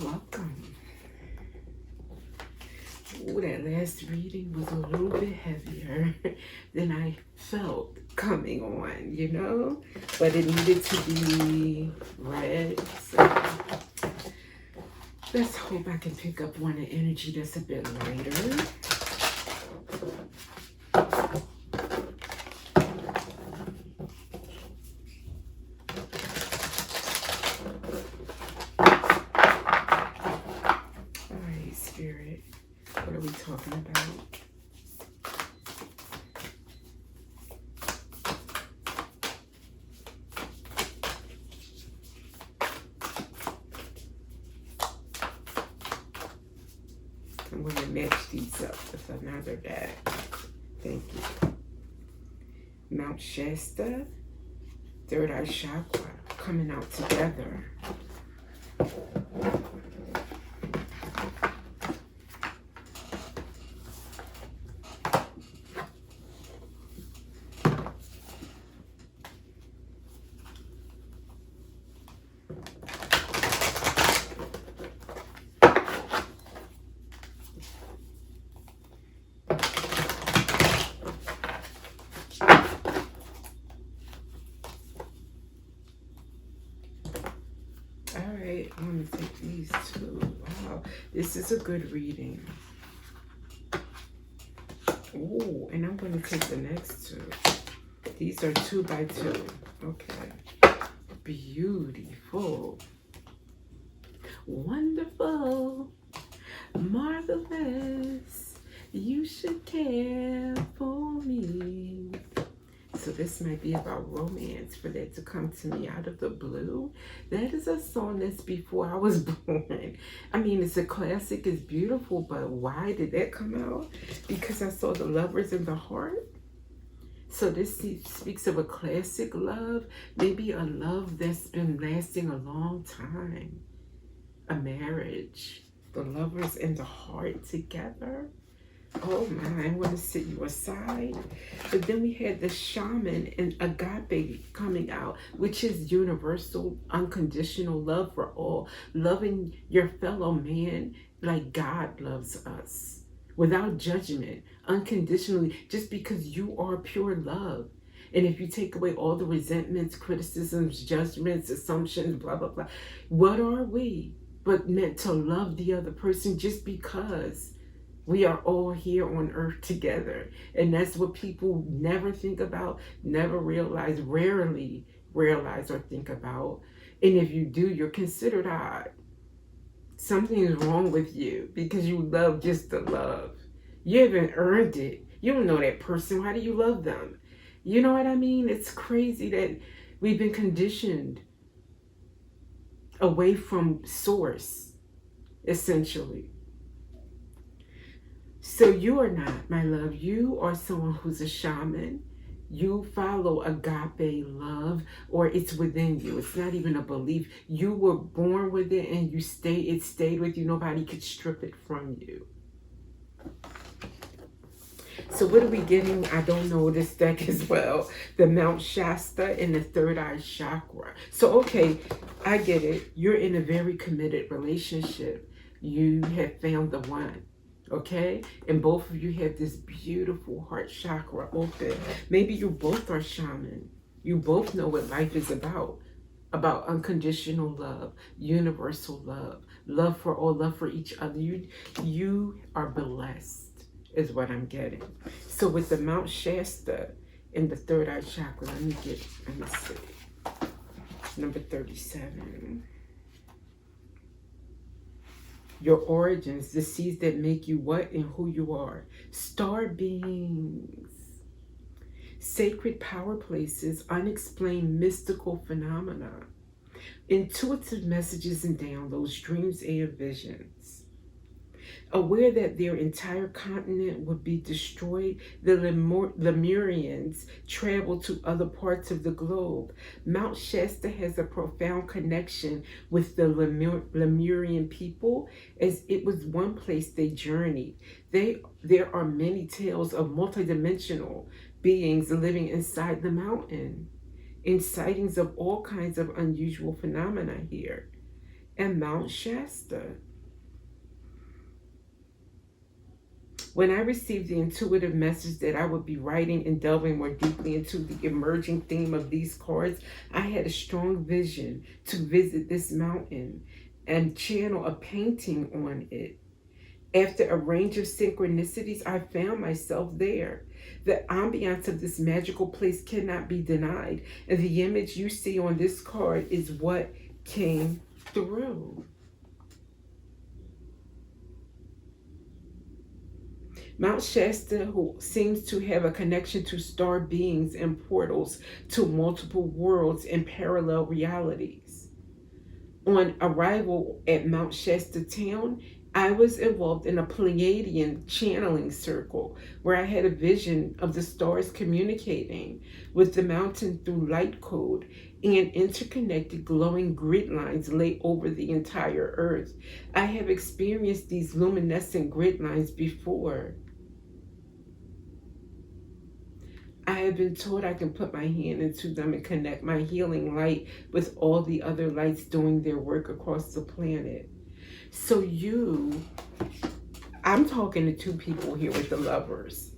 Welcome. Ooh, that last reading was a little bit heavier than I felt coming on, But it needed to be read. So let's hope I can pick up one of energy that's a bit lighter. Spirit, what are we talking about? I'm going to match these up with another deck. Thank you. Mount Shasta, third eye chakra, coming out together. I'm going to take these two. Wow, this is a good reading. Ooh, and I'm going to take the next two. These are 2 by 2. Okay. Beautiful. Wonderful. Marvelous. You should care for me. So this might be about romance, for that to come to me out of the blue. That is a song that's before I was born. I mean, it's a classic, it's beautiful, but why did that come out? Because I saw The Lovers in the Heart. So this speaks of a classic love, maybe a love that's been lasting a long time. A marriage, the lovers in the heart together. Oh my, I want to sit you aside. But then we had the shaman and agape coming out, which is universal, unconditional love for all. Loving your fellow man like God loves us. Without judgment, unconditionally, just because you are pure love. And if you take away all the resentments, criticisms, judgments, assumptions, blah, blah, blah, what are we but meant to love the other person just because we are all here on earth together? And that's what people never think about, never realize, rarely realize or think about. And if you do, you're considered odd. Something is wrong with you because you love just to love. You haven't earned it. You don't know that person. Why do you love them? You know what I mean? It's crazy that we've been conditioned away from source, essentially. So you are not, my love. You are someone who's a shaman. You follow agape love, or it's within you. It's not even a belief. You were born with it and it stayed with you. Nobody could strip it from you. So what are we getting? I don't know this deck as well. The Mount Shasta and the third eye chakra. So, okay, I get it. You're in a very committed relationship. You have found the one. Okay, and both of you have this beautiful heart chakra open. Maybe you both are shaman. You both know what life is about unconditional love, universal love, love for all, love for each other. You are blessed, is what I'm getting. So with the Mount Shasta in the third eye chakra, let me see, number 37. Your origins, the seeds that make you what and who you are. Star beings, sacred power places, unexplained mystical phenomena, intuitive messages and downloads, dreams and visions. Aware that their entire continent would be destroyed, the Lemurians traveled to other parts of the globe. Mount Shasta has a profound connection with the Lemurian people, as it was one place they journeyed. There are many tales of multidimensional beings living inside the mountain, and sightings of all kinds of unusual phenomena here. and Mount Shasta. When I received the intuitive message that I would be writing and delving more deeply into the emerging theme of these cards, I had a strong vision to visit this mountain and channel a painting on it. After a range of synchronicities, I found myself there. The ambiance of this magical place cannot be denied, and the image you see on this card is what came through. Mount Shasta, who seems to have a connection to star beings and portals to multiple worlds and parallel realities. On arrival at Mount Shasta town, I was involved in a Pleiadian channeling circle where I had a vision of the stars communicating with the mountain through light code, and interconnected glowing grid lines lay over the entire earth. I have experienced these luminescent grid lines before. I have been told I can put my hand into them and connect my healing light with all the other lights doing their work across the planet. So I'm talking to two people here with the Lovers.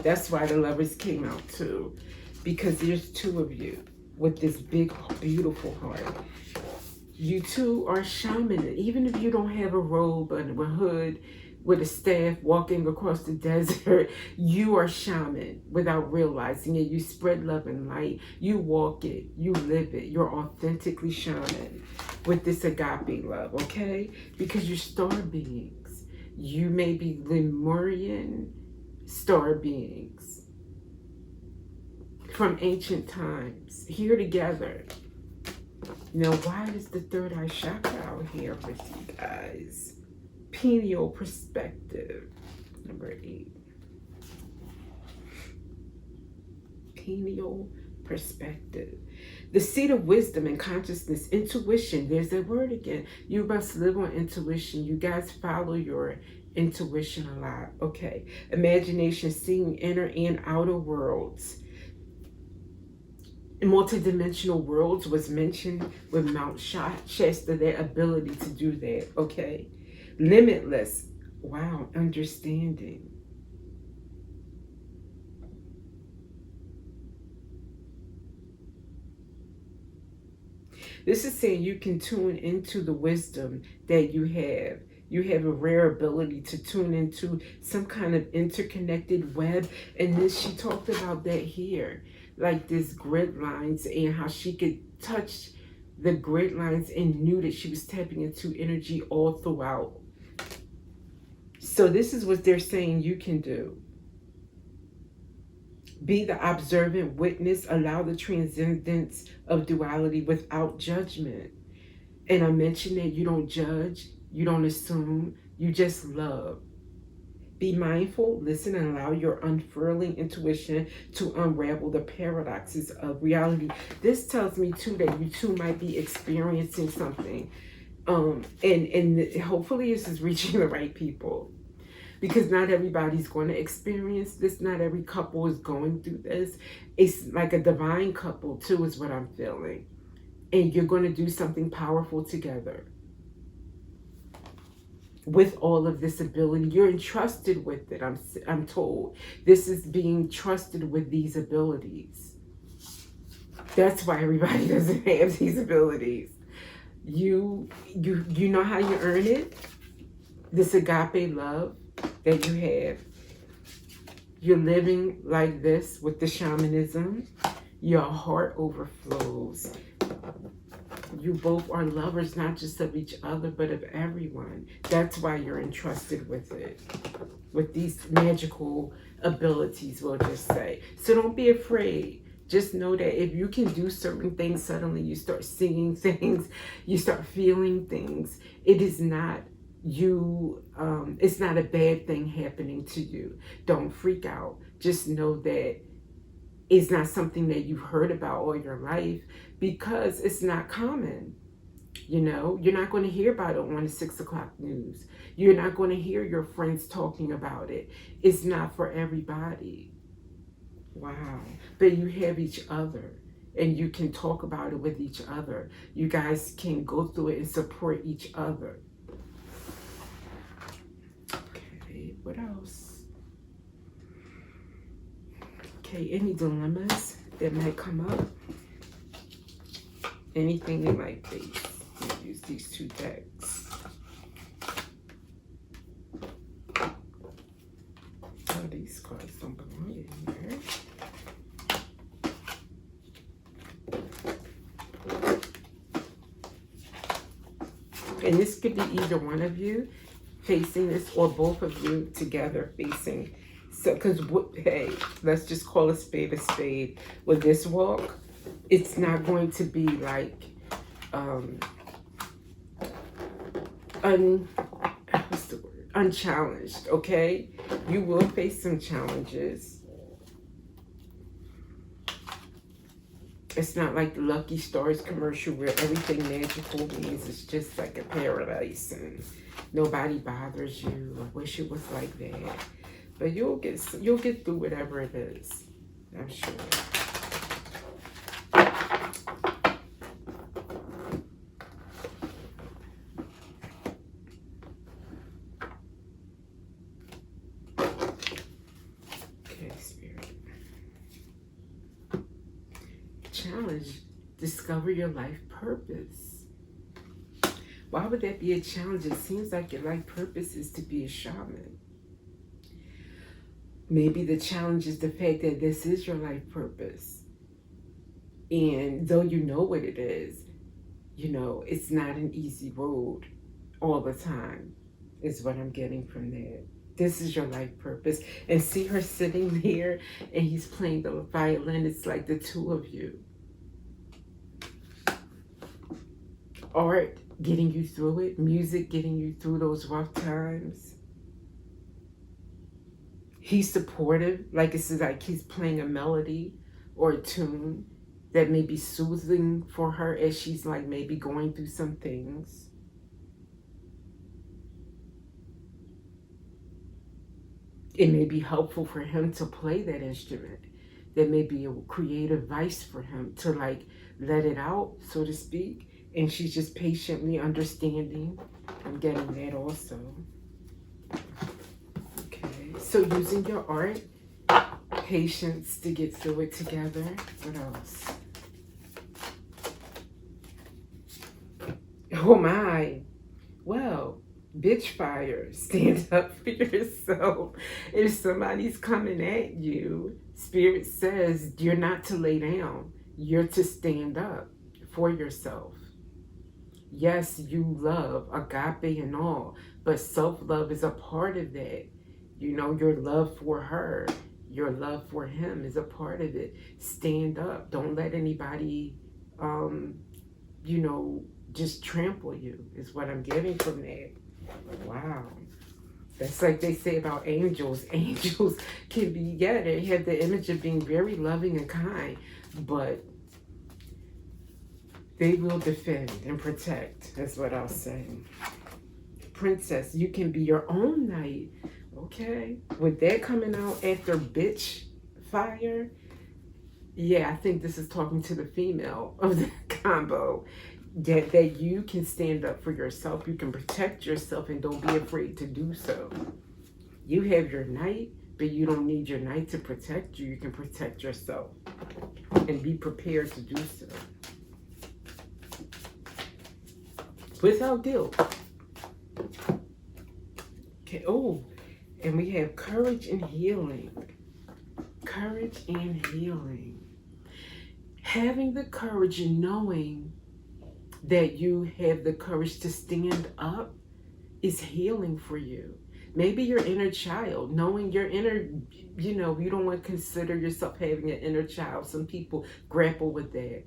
That's why the Lovers came out too, because there's two of you with this big, beautiful heart. You two are shaman. Even if you don't have a robe and a hood, with a staff walking across the desert, you are shaman without realizing it. You spread love and light. You walk it. You live it. You're authentically shaman with this agape love, okay? Because you're star beings. You may be Lemurian star beings from ancient times, here together. Now, why is the third eye chakra out here with you guys? Pineal perspective, number 8. Pineal perspective. The seat of wisdom and consciousness, intuition. There's that word again. You must live on intuition. You guys follow your intuition a lot, okay? Imagination, seeing inner and outer worlds. Multidimensional worlds was mentioned with Mount Shasta, their ability to do that, okay? Limitless, wow, understanding. This is saying you can tune into the wisdom that you have. You have a rare ability to tune into some kind of interconnected web. And this, she talked about that here, like this grid lines and how she could touch the grid lines and knew that she was tapping into energy all throughout. So this is what they're saying you can do. Be the observant witness, allow the transcendence of duality without judgment. And I mentioned that you don't judge, you don't assume, you just love. Be mindful, listen, and allow your unfurling intuition to unravel the paradoxes of reality. This tells me too that you two might be experiencing something. And hopefully this is reaching the right people. Because not everybody's going to experience this. Not every couple is going through this. It's like a divine couple too is what I'm feeling. And you're going to do something powerful together. With all of this ability, you're entrusted with it. I'm told this is being trusted with these abilities. That's why everybody doesn't have these abilities. You know how you earn it. This agape love that you have. You're living like this with the shamanism. Your heart overflows. You both are lovers, not just of each other, but of everyone. That's why you're entrusted with it, with these magical abilities, we'll just say. So don't be afraid. Just know that if you can do certain things, suddenly you start seeing things, you start feeling things. It is not you, it's not a bad thing happening to you. Don't freak out. Just know that it's not something that you've heard about all your life, because it's not common. You know, you're not going to hear about it on the 6 o'clock news. You're not going to hear your friends talking about it. It's not for everybody. Wow. But you have each other. and you can talk about it with each other. You guys can go through it and support each other. Okay, what else? Okay, any dilemmas that might come up? Anything you might face? Use these two decks. Oh, these cards don't belong in here. And this could be either one of you facing this, or both of you together facing. So, because, hey, let's just call a spade a spade. With this walk, it's not going to be like, what's the word? Unchallenged, okay? You will face some challenges. It's not like the Lucky Stars commercial where everything magical means it's just like a paradise and nobody bothers you. I wish it was like that. But you'll get through whatever it is, I'm sure. Okay, Spirit. Challenge. Discover your life purpose. Why would that be a challenge? It seems like your life purpose is to be a shaman. Maybe the challenge is the fact that this is your life purpose. And though you know what it is, you know, it's not an easy road all the time, is what I'm getting from that. This is your life purpose. And see her sitting there and he's playing the violin. It's like the two of you. Art getting you through it. Music getting you through those rough times. He's supportive, like it's like he's playing a melody or a tune that may be soothing for her as she's like maybe going through some things. It may be helpful for him to play that instrument. There may be a creative vice for him to like let it out, so to speak. And she's just patiently understanding. I'm getting that also. So using your art, patience to get through it together. What else? Oh my. Well, bitch fire. Stand up for yourself. If somebody's coming at you, Spirit says you're not to lay down. You're to stand up for yourself. Yes, you love agape and all, but self-love is a part of that. You know, your love for her, your love for him is a part of it. Stand up. Don't let anybody, you know, just trample you is what I'm getting from that. Wow. That's like they say about angels. Angels can be, yeah, they have the image of being very loving and kind, but they will defend and protect. That's what I'll say. Princess, you can be your own knight. Okay, with that coming out after bitch fire, yeah, I think this is talking to the female of the combo. That you can stand up for yourself, you can protect yourself, and don't be afraid to do so. You have your knight, but you don't need your knight to protect you. You can protect yourself and be prepared to do so. Without guilt. Okay, oh. And we have courage and healing. Courage and healing. Having the courage and knowing that you have the courage to stand up is healing for you. Maybe your inner child, knowing your inner, you know, you don't want to consider yourself having an inner child. Some people grapple with that.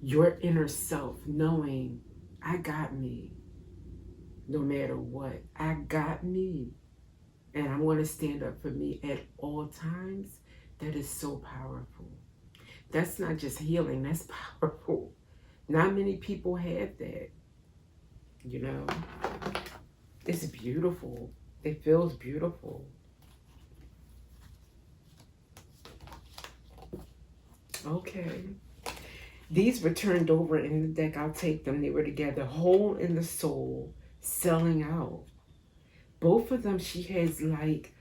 Your inner self, knowing I got me. No matter what, I got me. And I want to stand up for me at all times. That is so powerful. That's not just healing, that's powerful. Not many people have that. You know, it's beautiful. It feels beautiful. Okay. These were turned over in the deck. I'll take them. They were together. Hole in the soul. Selling out. Both of them, she has like,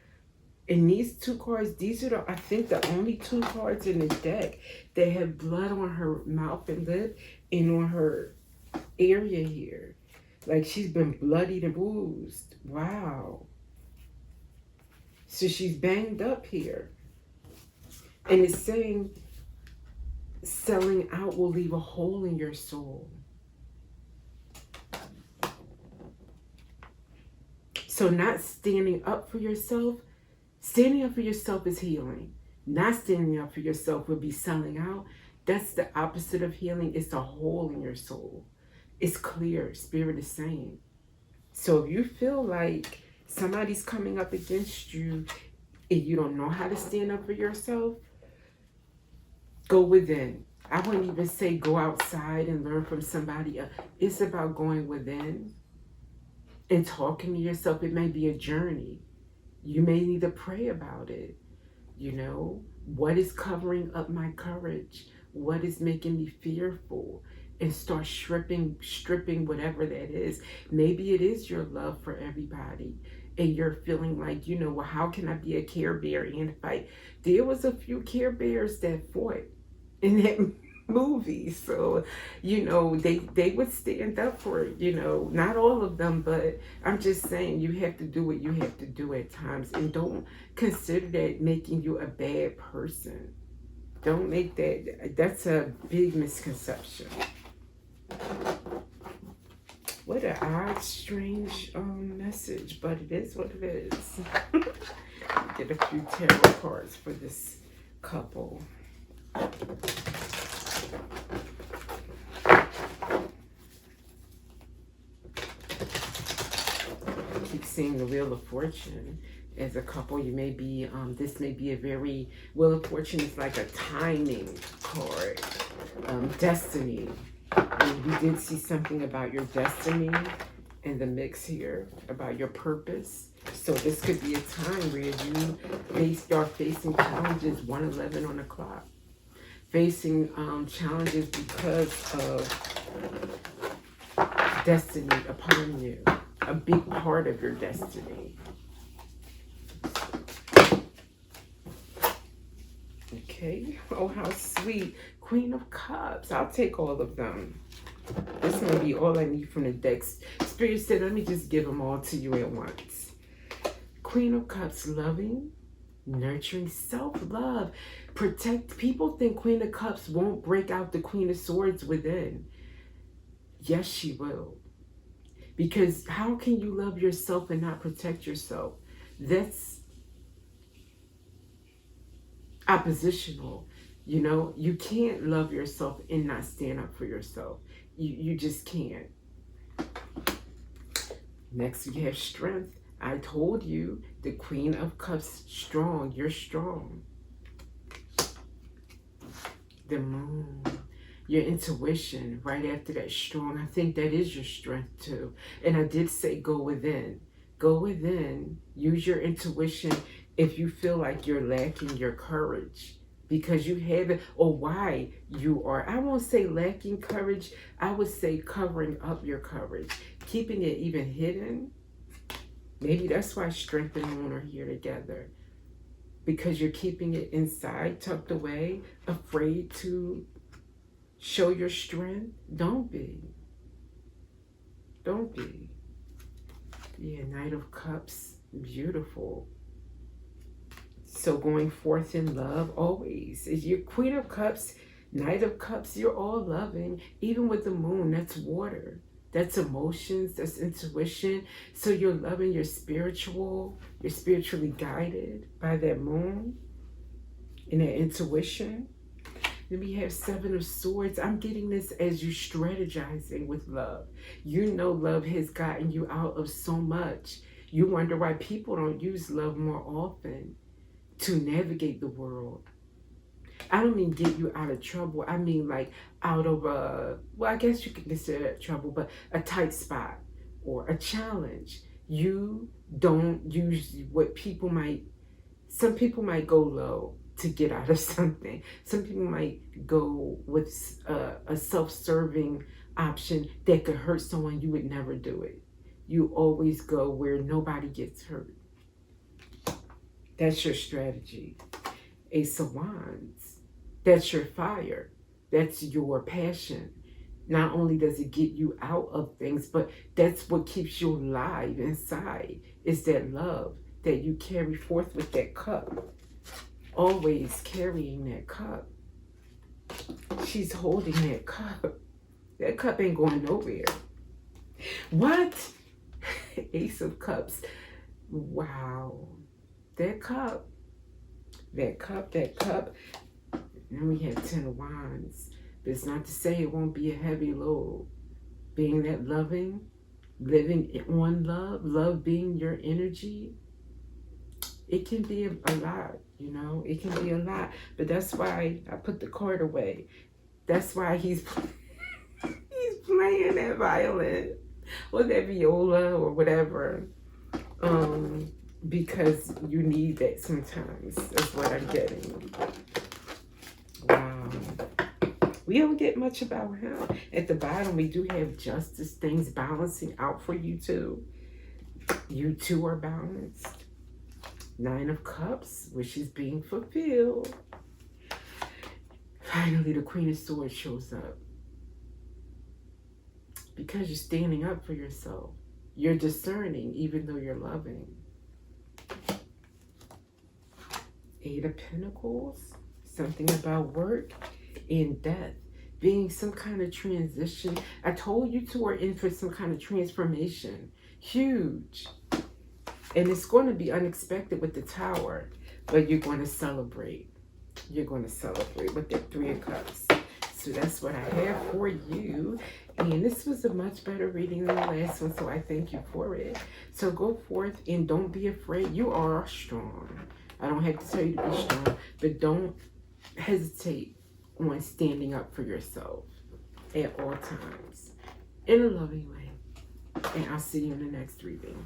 in these two cards, these are the, I think the only two cards in the deck that have blood on her mouth and lip and on her area here. Like she's been bloodied and bruised. Wow. So she's banged up here. And it's saying selling out will leave a hole in your soul. So not standing up for yourself, standing up for yourself is healing. Not standing up for yourself would be selling out. That's the opposite of healing. It's a hole in your soul. It's clear, Spirit is saying. So if you feel like somebody's coming up against you and you don't know how to stand up for yourself, go within. I wouldn't even say go outside and learn from somebody else. It's about going within and talking to yourself. It may be a journey. You may need to pray about it. You know, what is covering up my courage? What is making me fearful? And start stripping whatever that is. Maybe it is your love for everybody. And you're feeling like, you know, well, how can I be a Care Bear and fight? There was a few Care Bears that fought in that movie. So, you know, they would stand up for it, you know, not all of them, but I'm just saying you have to do what you have to do at times. And don't consider that making you a bad person. Don't make that, that's a big misconception. What an odd, strange message, but it is what it is. Get a few tarot cards for this couple. Keep seeing the Wheel of Fortune. As a couple, you may be, this may be a very, Wheel of Fortune is like a timing card, destiny. And we did see something about your destiny in the mix here, about your purpose. So this could be a time where you start facing challenges, 111 on the clock. Facing challenges because of destiny upon you. A big part of your destiny. Okay. Oh, how sweet. Queen of Cups. I'll take all of them. This may be all I need from the decks. Spirit said, let me just give them all to you at once. Queen of Cups, loving, nurturing, self-love. Protect. People think Queen of Cups won't break out the Queen of Swords within. Yes, she will. Because how can you love yourself and not protect yourself? That's oppositional. You know, you can't love yourself and not stand up for yourself. You just can't. Next, you have strength. I told you, the Queen of Cups, strong. You're strong. The Moon. Your intuition, right after that, strong. I think that is your strength too. And I did say go within. Go within. Use your intuition if you feel like you're lacking your courage. Because you have it, or why you are, I won't say lacking courage, I would say covering up your courage. Keeping it even hidden. Maybe that's why strength and moon are here together. Because you're keeping it inside, tucked away, afraid to show your strength. Don't be. Don't be. Yeah, Knight of Cups, beautiful. So going forth in love always. Is your Queen of Cups, Knight of Cups, you're all loving. Even with the moon, that's water. That's emotions, that's intuition. So you're loving, you're spiritual. You're spiritually guided by that moon and that intuition. Then we have Seven of Swords. I'm getting this as you strategizing with love. You know love has gotten you out of so much. You wonder why people don't use love more often to navigate the world. I don't mean get you out of trouble. I mean like out of a, well, I guess you could consider that trouble, but a tight spot or a challenge. You don't use what people might, some people might go low to get out of something. Some people might go with a self-serving option that could hurt someone. You would never do it. You always go where nobody gets hurt. That's your strategy. Ace of Wands. That's your fire. That's your passion. Not only does it get you out of things, but that's what keeps you alive inside. Is that love that you carry forth with that cup. Always carrying that cup. She's holding that cup. That cup ain't going nowhere. What? Ace of Cups. Wow. That cup. That cup, that cup. Then we have 10 of Wands. But it's not to say it won't be a heavy load. Being that loving, living on love, love being your energy, it can be a lot, you know. It can be a lot. But that's why I put the card away. That's why he's playing that violin or that viola or whatever. Because you need that sometimes. That's what I'm getting. Wow. We don't get much about him. At the bottom, we do have justice, things balancing out for you too. You two are balanced. 9 of Cups, wishes being fulfilled. Finally, the Queen of Swords shows up. Because you're standing up for yourself. You're discerning even though you're loving. 8 of Pentacles, something about work and death, being some kind of transition. I told you two are in for some kind of transformation. Huge. And it's going to be unexpected with the Tower, but you're going to celebrate. You're going to celebrate with that 3 of Cups. So that's what I have for you. And this was a much better reading than the last one, so I thank you for it. So go forth and don't be afraid. You are strong. I don't have to tell you to be strong, but don't hesitate on standing up for yourself at all times in a loving way. And I'll see you in the next reading.